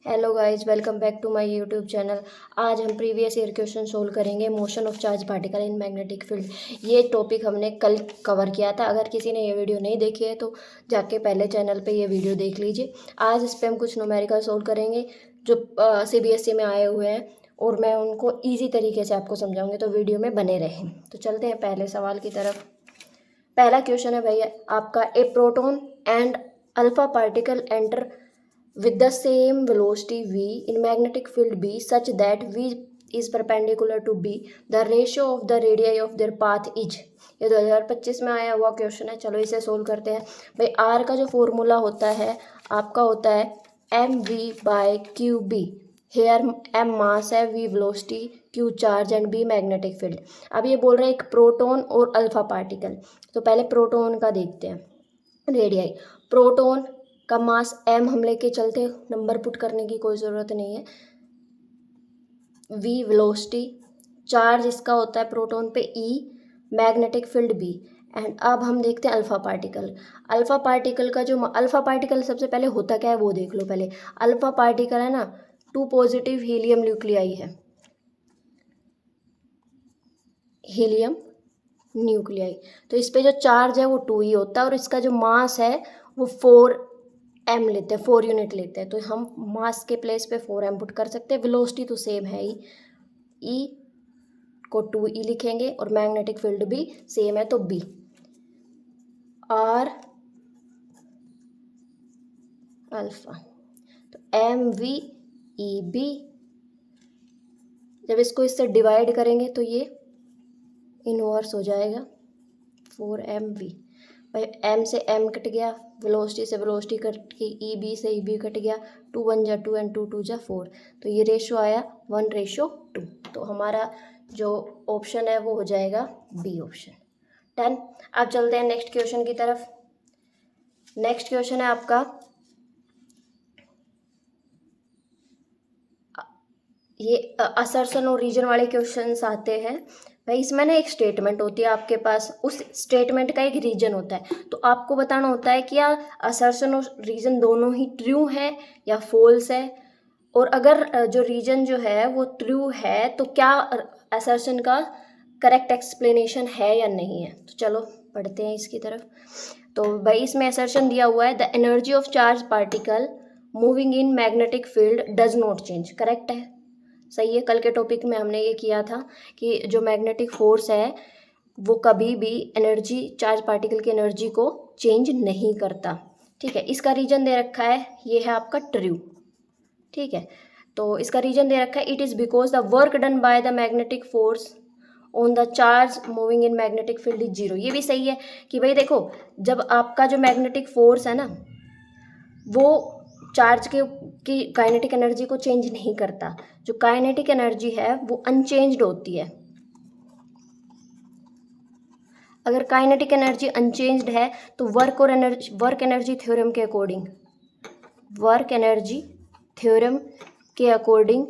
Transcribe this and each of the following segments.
Hello guys, welcome back to my YouTube channel. आज हम previous year question solve करेंगे। Motion of charge particle in magnetic field. ये topic हमने कल cover किया था। अगर किसी ने ये वीडियो नहीं देखी है तो जाके पहले चैनल पे ये वीडियो देख लीजिए। आज इस पर हम कुछ न्यूमेरिकल सोल्व करेंगे जो CBSE में आए हुए हैं और मैं उनको ईजी तरीके से आपको समझाऊंगी, तो वीडियो में बने रहें। तो चलते हैं पहले सवाल की तरफ। पहला क्वेश्चन है भैया आपका, a proton and alpha particle enter with the same velocity v in magnetic field B such that v is perpendicular to B, the ratio of the radii of their path is। ये 2025 में आया हुआ question है। चलो इसे solve करते हैं। भाई आर का जो फॉर्मूला होता है आपका होता है mv/qb। हेयर m मास है, v velocity, q charge and b magnetic field. अब ये बोल रहे हैं एक प्रोटॉन और अल्फा पार्टिकल। तो पहले प्रोटॉन का देखते हैं। रेडियाई प्रोटॉन का मास m हम लेके चलते, नंबर पुट करने की कोई ज़रूरत नहीं है। v वेलोसिटी, चार्ज इसका होता है प्रोटॉन पे E, magnetic field B। And अब हम देखते हैं अल्फा पार्टिकल। अल्फा पार्टिकल का जो अल्फा पार्टिकल सबसे पहले होता क्या है वो देख लो पहले। अल्फा पार्टिकल है ना, 2 पॉजिटिव हीलियम न्यूक्लियाई है, हीलियम न्यूक्लियाई। तो इस पे जो चार्ज है वो 2 ही होता है और इसका जो मास है वो 4m लेते हैं, 4 यूनिट लेते हैं। तो हम मास के प्लेस पे 4m पुट कर सकते हैं। वेलोसिटी तो सेम है ही, E को 2E लिखेंगे और मैग्नेटिक फील्ड भी सेम है तो B। R अल्फा, तो MVEB। जब इसको इससे डिवाइड करेंगे तो ये इनवर्स हो जाएगा 4mv। भाई m से m कट गया, वेलोसिटी से वेलोसिटी कट गई, EB से EB कट गया, 2 1 जा 2 एंड 2 2 जा 4। तो ये रेशो आया 1:2। तो हमारा जो ऑप्शन है वो हो जाएगा B ऑप्शन। डन। अब चलते हैं नेक्स्ट क्वेश्चन की तरफ। नेक्स्ट क्वेश्चन है आपका, ये असर्शन और रीजन वाले क्वेश्चंस आते हैं। भाई इसमें ना एक स्टेटमेंट होती है आपके पास, उस स्टेटमेंट का एक रीजन होता है। तो आपको बताना होता है कि या असर्शन और रीजन दोनों ही ट्रू है या फॉल्स है। और अगर जो रीजन जो है वो ट्रू है तो क्या असर्शन का करेक्ट एक्सप्लेनेशन है या नहीं है। तो चलो पढ़ते हैं इसकी तरफ। तो भाई इसमें असर्शन दिया हुआ है, the energy of charge particle moving in magnetic field does not change. Correct है, सही है। कल के टॉपिक में हमने ये किया था कि जो मैग्नेटिक फोर्स है वो कभी भी एनर्जी, चार्ज पार्टिकल की एनर्जी को चेंज नहीं करता। ठीक है, इसका रीजन दे रखा है, ये है आपका ट्रू। ठीक है, तो इसका रीजन दे रखा है, it is because the work done by the magnetic force on the charge moving in magnetic field is 0। ये भी सही है कि भाई देखो, जब आपका जो मैग्नेटिक फोर्स है ना वो चार्ज की काइनेटिक एनर्जी को चेंज नहीं करता। जो काइनेटिक एनर्जी है वो अनचेंज्ड होती है। अगर काइनेटिक एनर्जी अनचेंज्ड है तो वर्क एनर्जी थ्योरम के अकॉर्डिंग, वर्क एनर्जी थ्योरम के अकॉर्डिंग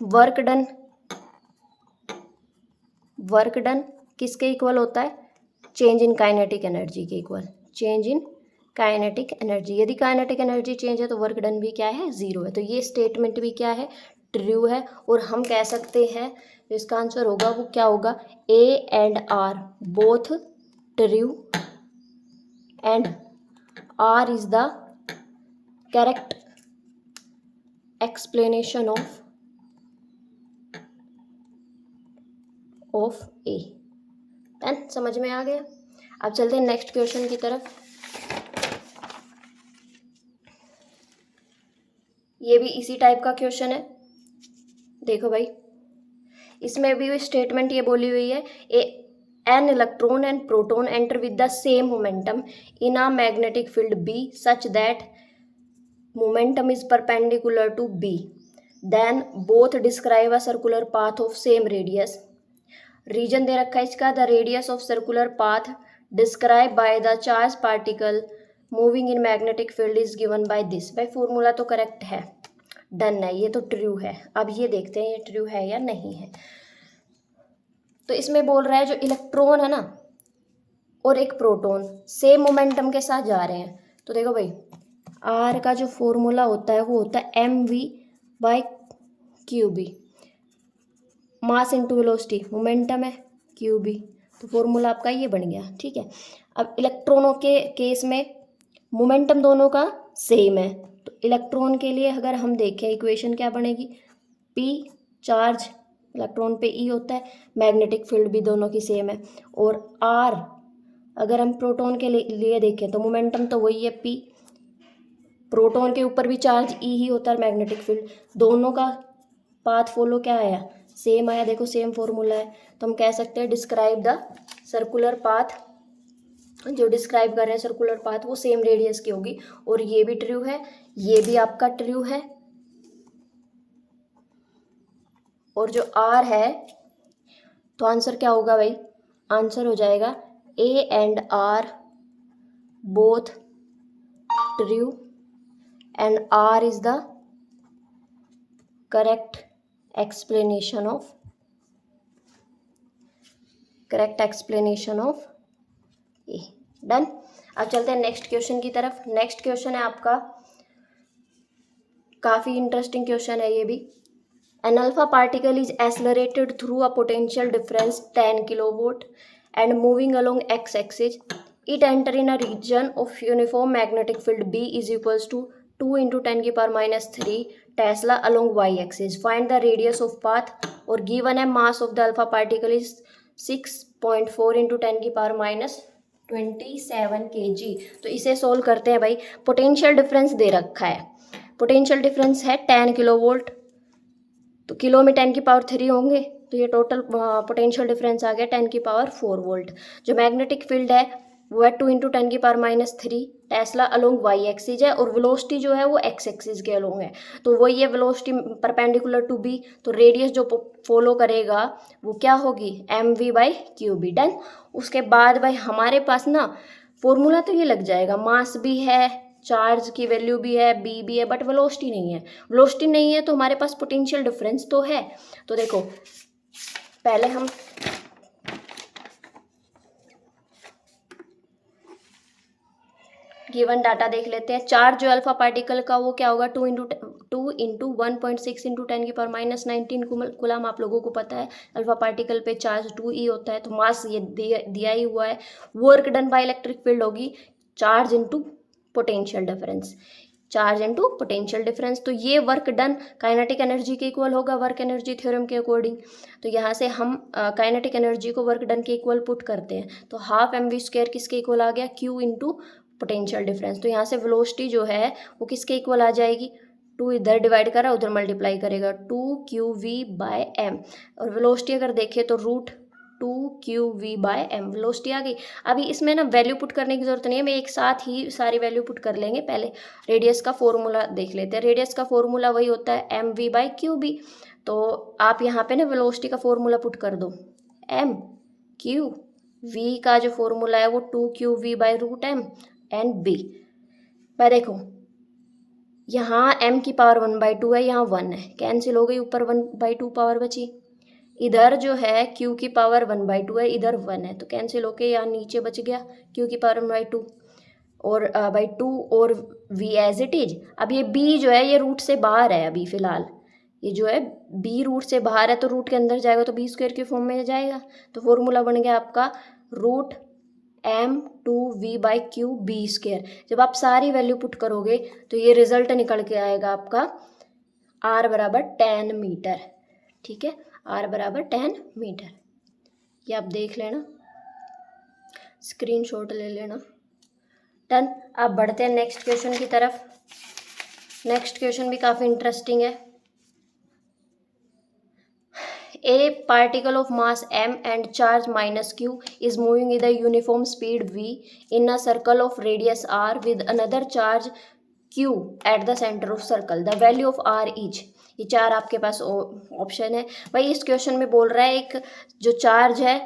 वर्क डन किसके इक्वल होता है, चेंज इन काइनेटिक एनर्जी के equal, change in kinetic energy. यदि काइनेटिक एनर्जी चेंज है तो वर्क डन भी क्या है, 0 है। तो ये स्टेटमेंट भी क्या है, ट्रू है। और हम कह सकते हैं जो इसका आंसर होगा वो क्या होगा, A and R both true and R is the correct explanation of A। Done, समझ में आ गया। अब चलते हैं नेक्स्ट क्वेश्चन की तरफ। ये भी इसी टाइप का क्वेश्चन है। देखो भाई, इसमें भी स्टेटमेंट ये बोली हुई है, an electron and proton enter with the same momentum in a magnetic field B such that momentum is perpendicular to B, then both describe a circular path of same radius. Reason दे रखा है इसका, the radius of circular path describe by the charge particle moving in magnetic field is given by this. भाई formula तो correct है, done है, ये तो ट्रू है। अब ये देखते हैं ये ट्रू है या नहीं है। तो इसमें बोल रहा है जो इलेक्ट्रॉन है ना और एक प्रोटॉन सेम मोमेंटम के साथ जा रहे हैं। तो देखो भाई, आर का जो फॉर्मूला होता है वो होता है mv/qb, mass into velocity, momentum है qb, तो फॉर्मूला आपका ये बन गया। ठीक है, अब इलेक्ट्रॉनों के केस में मोमेंटम दोनों का सेम है, तो इलेक्ट्रॉन के लिए अगर हम देखें इक्वेशन क्या बनेगी, p चार्ज इलेक्ट्रॉन पे e होता है, मैग्नेटिक फील्ड भी दोनों की सेम है, और r अगर हम प्रोटॉन के लिए देखें तो मोमेंटम तो वही है p, प्रोटॉन के ऊपर भी चार्ज e ही होता है, मैग्नेटिक फील्ड, दोनों का पाथ फॉलो क्या आया, सेम आया, देखो सेम फॉर्मूला है, तो हम कह सकते हैं डिस्क्राइब द सर्कुलर पाथ, जो डिस्क्राइब कर रहे हैं सर्कुलर पाथ वो सेम रेडियस की होगी, और ये भी ट्रू है, ये भी आपका ट्रू है, और जो आर है तो आंसर क्या होगा भाई, आंसर हो जाएगा A and R both true and R is the correct explanation of A. Done. अब चलते हैं नेक्स्ट क्वेश्चन की तरफ। नेक्स्ट क्वेश्चन है आपका, काफ़ी इंटरेस्टिंग क्वेश्चन है ये भी। An alpha particle is accelerated through a potential difference 10 kilovolt and moving along x-axis. It enter in a region of uniform magnetic field B is equals to 2 into 10 की power minus 3 Tesla along y-axis. Find the radius of path, और given a mass of the alpha particle is 6.4 into 10 की power minus 27 kg। तो इसे solve करते हैं भाई। Potential difference दे रखा है, पोटेंशियल डिफरेंस है 10 किलोवोल्ट, तो किलो में 10 की पावर 3 होंगे, तो ये टोटल पोटेंशियल डिफरेंस आ गया 10 की पावर 4 वोल्ट। जो मैग्नेटिक फील्ड है वो है 2 इंटू 10 की power minus 3 tesla along Y axis है, और वेलोसिटी जो है वो एक्स एक्सिस के अलोंग है, तो वही है वेलोसिटी परपेंडिकुलर टू बी, तो रेडियस जो फॉलो करेगा वो क्या होगी, mv/qb। डन। उसके बाद भाई हमारे पास ना फॉर्मूला तो ये लग जाएगा, मास भी है, चार्ज की वैल्यू भी है, बी भी है, बट वेलोसिटी नहीं है। वेलोसिटी नहीं है तो हमारे पास पोटेंशियल डिफरेंस तो है। तो देखो पहले हम गिवन डाटा देख लेते हैं। चार्ज जो अल्फा पार्टिकल का वो क्या होगा, 2 इंटू 1.6 इंटू 10 की पावर माइनस 19 कूलम। आप लोगों को पता है अल्फा पार्टिकल पे चार्ज 2e होता है, तो मास ये दिया ही हुआ है। Work done by electric field होगी charge into potential difference, charge into potential difference, तो ये वर्क डन काइनेटिक एनर्जी के इक्वल होगा वर्क एनर्जी थ्योरम के अकॉर्डिंग। तो यहाँ से हम काइनेटिक एनर्जी को वर्क डन के इक्वल पुट करते हैं, तो हाफ mv² किसके इक्वल आ गया, q इंटू पोटेंशियल डिफरेंस। तो यहाँ से वेलोसिटी जो है वो किसके इक्वल आ जाएगी, 2 इधर डिवाइड करा उधर मल्टीप्लाई करेगा, 2qv/m, और वेलोसिटी अगर देखें तो √2qv/m वेलोसिटी आ गई। अभी इसमें ना वैल्यू पुट करने की जरूरत नहीं है, मैं एक साथ ही सारी वैल्यू पुट कर लेंगे। पहले रेडियस का फॉर्मूला देख लेते हैं। रेडियस का फॉर्मूला वही होता है mv/qb, तो आप यहाँ पे ना वेलोसिटी का फॉर्मूला पुट कर दो, v का जो फॉर्मूला है वो 2qv/√m एंड b। पर देखो यहाँ m की पावर 1/2 है, यहाँ 1 है, कैंसिल हो गई, ऊपर 1/2 पावर बची। इधर जो है q की पावर 1/2 है, इधर 1 है, तो कैंसिल होके यहाँ नीचे बच गया q की पावर 1/2 और बाई 2 और v एज इट इज। अब ये b जो है ये रूट से बाहर है, अभी फिलहाल ये जो है b रूट से बाहर है, तो रूट के अंदर जाएगा तो b² के फॉर्म में जाएगा। तो फॉर्मूला बन गया आपका √m2v/q_b²। जब आप सारी वैल्यू पुट करोगे तो ये रिजल्ट निकल के आएगा आपका r बराबर 10 मीटर। ठीक है, r बराबर 10 मीटर, ये आप देख लेना, स्क्रीनशॉट ले लेना। डन। अब बढ़ते हैं नेक्स्ट क्वेश्चन की तरफ। नेक्स्ट क्वेश्चन भी काफ़ी इंटरेस्टिंग है। A particle of mass m and charge minus q is moving with a uniform speed v in a circle of radius r with another charge q at the center of circle. The value of r each. ये चार आपके पास option है भाई। इस question में बोल रहा है एक जो चार्ज है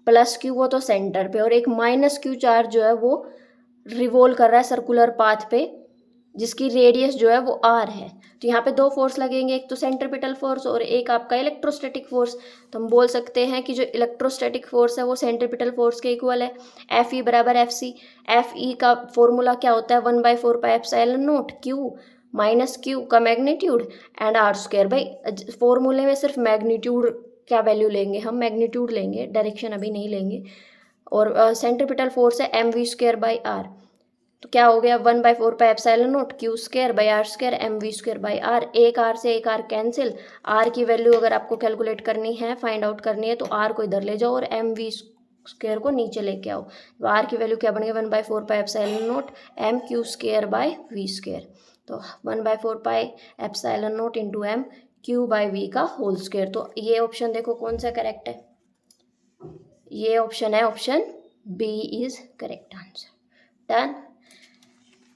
प्लस q वो तो सेंटर पे, और एक माइनस q चार्ज जो है वो रिवॉल्व कर रहा है सर्कुलर पाथ पे जिसकी रेडियस जो है वो आर है। तो यहाँ पे दो फोर्स लगेंगे, एक तो सेंट्रीपिटल फोर्स और एक आपका इलेक्ट्रोस्टैटिक फोर्स। तो हम बोल सकते हैं कि जो इलेक्ट्रोस्टैटिक फोर्स है वो सेंट्रीपिटल फोर्स के इक्वल है, एफ ई बराबर एफ सी। एफ ई का फॉर्मूला क्या होता है, 1/4πε0 क्यू माइनस क्यू का मैग्नीट्यूड एंड आर स्क्वायर। भाई फॉर्मूले में सिर्फ मैग्नीट्यूड क्या वैल्यू लेंगे, हम मैग्नीट्यूड लेंगे, डायरेक्शन अभी नहीं लेंगे। और सेंट्रीपिटल फोर्स है M V square by R. तो क्या हो गया, 1/4πε0 Q square by R square M V square by R. एक आर से एक आर कैंसिल। आर की वैल्यू अगर आपको कैलकुलेट करनी है, फाइंड आउट करनी है, तो आर को इधर ले जाओ और एम वी स्क्वायर को नीचे लेके आओ। तो आर की वैल्यू क्या बन गई, 1/4πε0 M Q square by V square. तो 1/4πε0 into M Q by V का होल स्क्वायर। तो ये ऑप्शन देखो कौन सा करेक्ट है, ये ऑप्शन है, option B is correct answer. Done.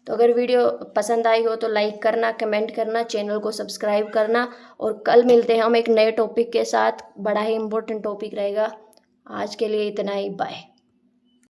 तो अगर वीडियो पसंद आई हो तो लाइक करना, कमेंट करना, चैनल को सब्सक्राइब करना। और कल मिलते हैं हम एक नए टॉपिक के साथ, बड़ा ही इम्पोर्टेंट टॉपिक रहेगा। आज के लिए इतना ही, बाय।